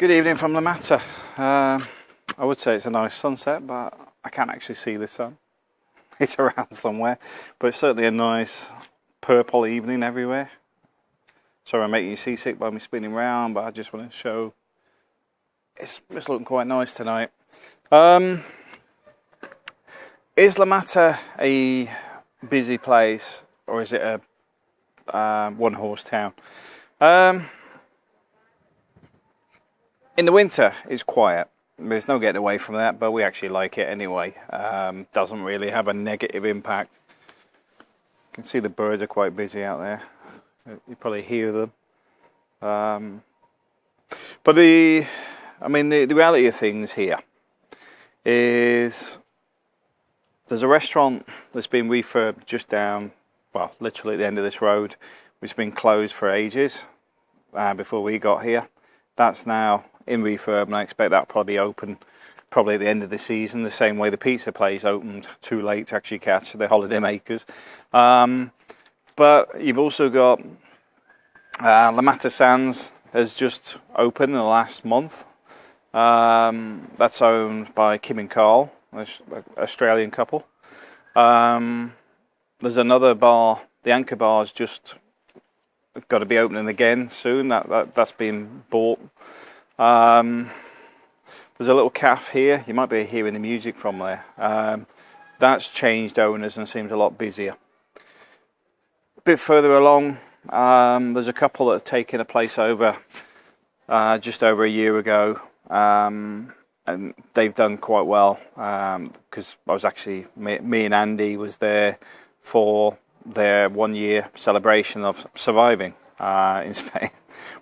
Good evening from La Mata. I would say it's a nice sunset, but I can't actually see the sun. It's around somewhere, but it's certainly a nice purple evening everywhere. Sorry I'm making you seasick by me spinning round, but I just want to show it's looking quite nice tonight. Is La Mata a busy place, or is it a one-horse town? In the winter, it's quiet. There's no getting away from that, but we actually like it anyway. Doesn't really have a negative impact. You can see the birds are quite busy out there. You probably hear them. But the reality of things here is there's a restaurant that's been refurbed just down, well, literally at the end of this road, which has been closed for ages before we got here. That's now in refurb, and I expect that'll probably open probably at the end of the season, the same way the pizza place opened too late to actually catch the holiday makers. But you've also got La Mata Sands has just opened in the last month. That's owned by Kim and Carl, an Australian couple. There's another bar, the Anchor Bar's just got to be opening again soon. That's been bought. There's a little cafe here. You might be hearing the music from there. That's changed owners and seems a lot busier. A bit further along, there's a couple that have taken a place over just over a year ago, and they've done quite well because I was actually me and Andy was there for their 1 year celebration of surviving in Spain.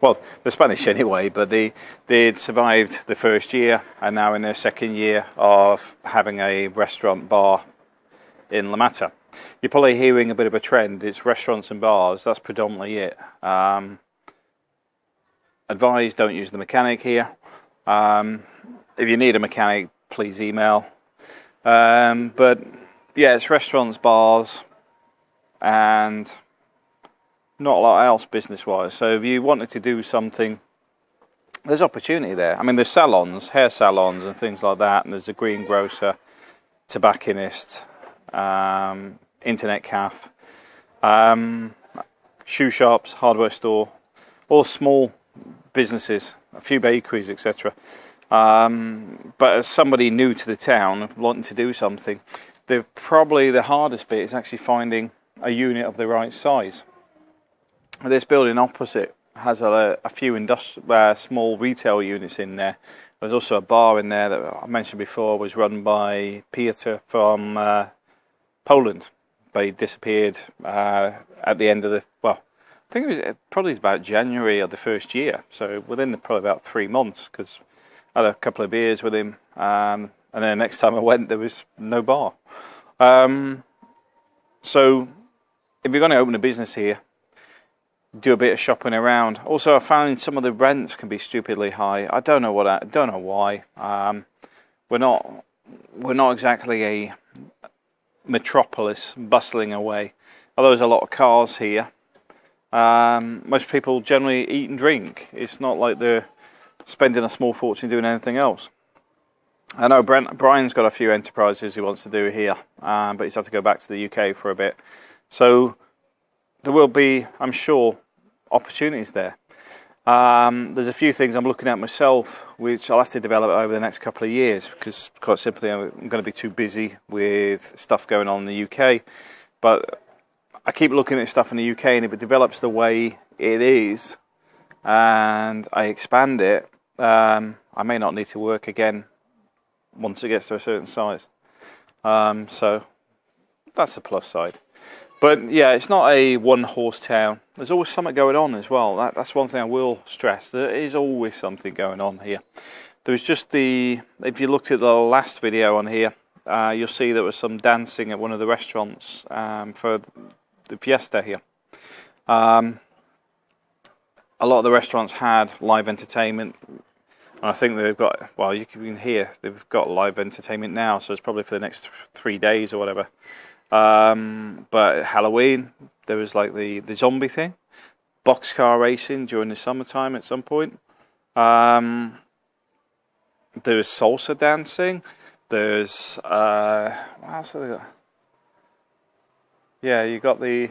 Well, they're Spanish anyway, but they'd survived the first year and now in their second year of having a restaurant bar in La Mata. You're probably hearing a bit of a trend. It's restaurants and bars. That's predominantly it. Advise, don't use the mechanic here. If you need a mechanic, please email. But yeah, it's restaurants, bars, and not a lot else business-wise. So if you wanted to do something, there's opportunity there. I mean, there's salons, hair salons and things like that, and there's a greengrocer, tobacconist, internet cafe, shoe shops, hardware store, all small businesses, a few bakeries, etc. But as somebody new to the town, wanting to do something, probably the hardest bit is actually finding a unit of the right size. This building opposite has a few small retail units in there. There's also a bar in there that I mentioned before was run by Peter from Poland, but he disappeared at the end of I think it was probably about January of the first year, so within probably about 3 months, because I had a couple of beers with him, and then the next time I went there was no bar. So if you're going to open a business here, do a bit of shopping around. Also, I found some of the rents can be stupidly high. I don't know why. We're not exactly a metropolis bustling away. Although there's a lot of cars here, most people generally eat and drink. It's not like they're spending a small fortune doing anything else. I know Brian's got a few enterprises he wants to do here, but he's had to go back to the UK for a bit. So there will be, I'm sure, opportunities there. There's a few things I'm looking at myself, which I'll have to develop over the next couple of years, because quite simply I'm going to be too busy with stuff going on in the UK. But I keep looking at stuff in the UK, and if it develops the way it is, and I expand it, I may not need to work again once it gets to a certain size. So that's the plus side. But yeah, it's not a one-horse town. There's always something going on as well. That's one thing I will stress. There is always something going on here. There's just if you looked at the last video on here, you'll see there was some dancing at one of the restaurants for the fiesta here. A lot of the restaurants had live entertainment. And I think they've got, well, you can hear, they've got live entertainment now, so it's probably for the next 3 days or whatever. But Halloween, there was like the zombie thing, boxcar racing during the summertime at some point. There's salsa dancing. There's what else have we got? Yeah, you got the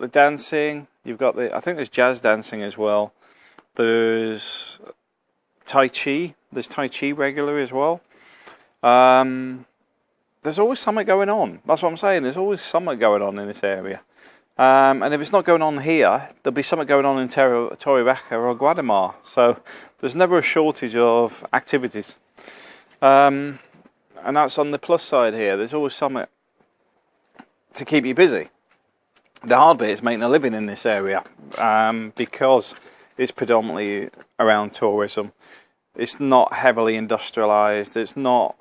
dancing. You've got I think there's jazz dancing as well. There's Tai Chi. There's Tai Chi regular as well. There's always something going on. That's what I'm saying. There's always something going on in this area. And if it's not going on here, there'll be something going on in Torrevieja or Guatemala. So there's never a shortage of activities. And that's on the plus side here. There's always something to keep you busy. The hard bit is making a living in this area, because it's predominantly around tourism. It's not heavily industrialized. It's not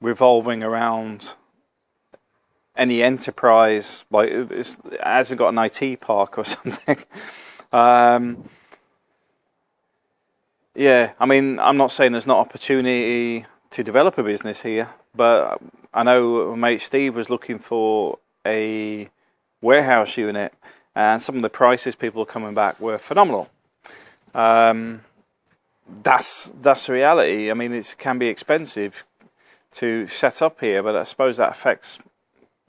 revolving around any enterprise. Like it hasn't got an IT park or something. Yeah, I mean, I'm not saying there's not opportunity to develop a business here, but I know my mate Steve was looking for a warehouse unit, and some of the prices people are coming back were phenomenal. That's the reality. I mean, it can be expensive to set up here, but I suppose that affects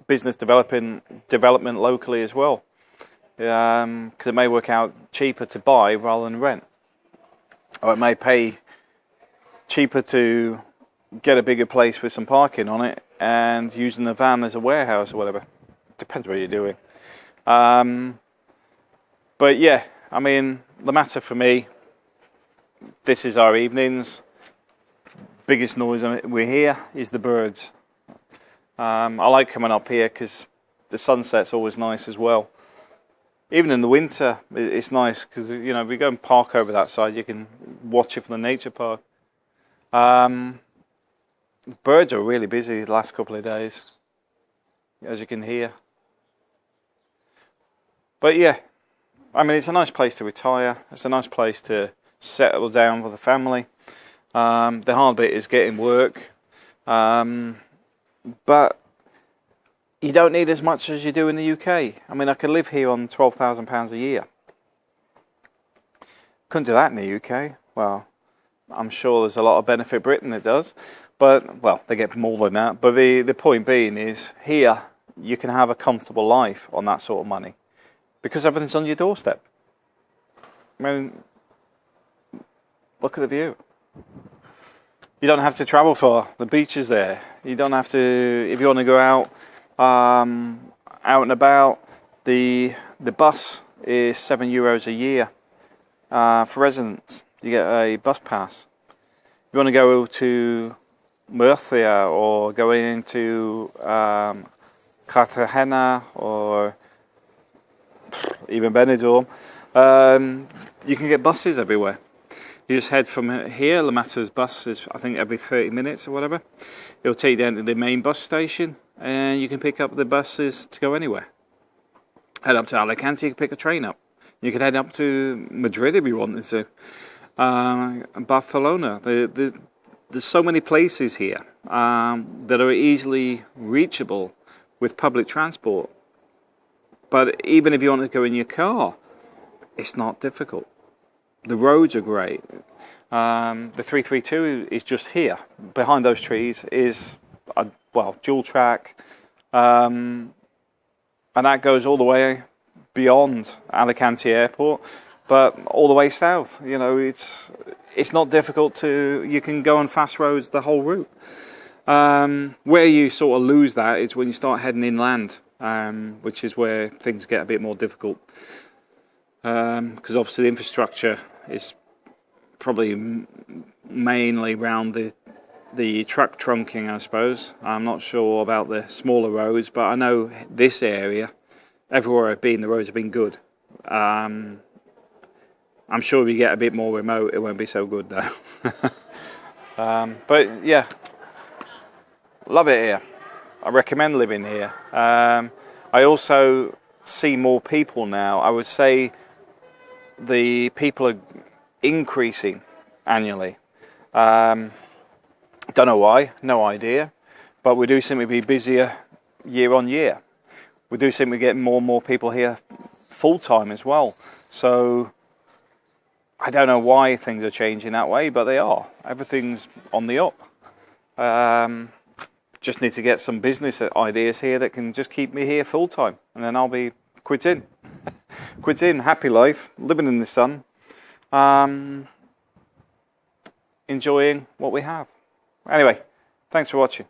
business development locally as well, because it may work out cheaper to buy rather than rent, or it may pay cheaper to get a bigger place with some parking on it and using the van as a warehouse or whatever. Depends what you're doing. But yeah, I mean, the matter for me, this is our evenings. Biggest noise we hear is the birds. I like coming up here because the sunset's always nice as well. Even in the winter, it's nice because, you know, we go and park over that side. You can watch it from the nature park. Birds are really busy the last couple of days, as you can hear. But yeah, I mean, it's a nice place to retire. It's a nice place to settle down with the family. The hard bit is getting work. But you don't need as much as you do in the UK. I mean, I could live here on £12,000 a year. Couldn't do that in the UK. Well, I'm sure there's a lot of Benefit Britain that does. But, well, they get more than that. But the point being is, here, you can have a comfortable life on that sort of money, because everything's on your doorstep. I mean, look at the view. You don't have to travel far. The beach is there. You don't have to, if you want to go out and about, the bus is €7 a year for residents. You get a bus pass. If you want to go to Murcia or go into Cartagena or even Benidorm, you can get buses everywhere. You just head from here. La Mata's bus is, I think, every 30 minutes or whatever. It'll take you down to the main bus station, and you can pick up the buses to go anywhere. Head up to Alicante, you can pick a train up. You can head up to Madrid if you wanted to. Barcelona. There's so many places here that are easily reachable with public transport. But even if you want to go in your car, it's not difficult. The roads are great. The 332 is just here. Behind those trees is a dual track, and that goes all the way beyond Alicante Airport, but all the way south. You know, it's not difficult to. You can go on fast roads the whole route. Where you sort of lose that is when you start heading inland, which is where things get a bit more difficult. Because obviously the infrastructure is probably mainly around the truck trunking, I suppose. I'm not sure about the smaller roads, but I know this area, everywhere I've been, the roads have been good. I'm sure if you get a bit more remote, it won't be so good though. But yeah, love it here. I recommend living here. I also see more people now. I would say the people are increasing annually. Don't know why, no idea, but we do seem to be busier year on year. We do seem to get more and more people here full time as well. So I don't know why things are changing that way, but they are. Everything's on the up. Just need to get some business ideas here that can just keep me here full time, and then I'll be quitting. Quitting, happy life, living in the sun, enjoying what we have. Anyway, thanks for watching.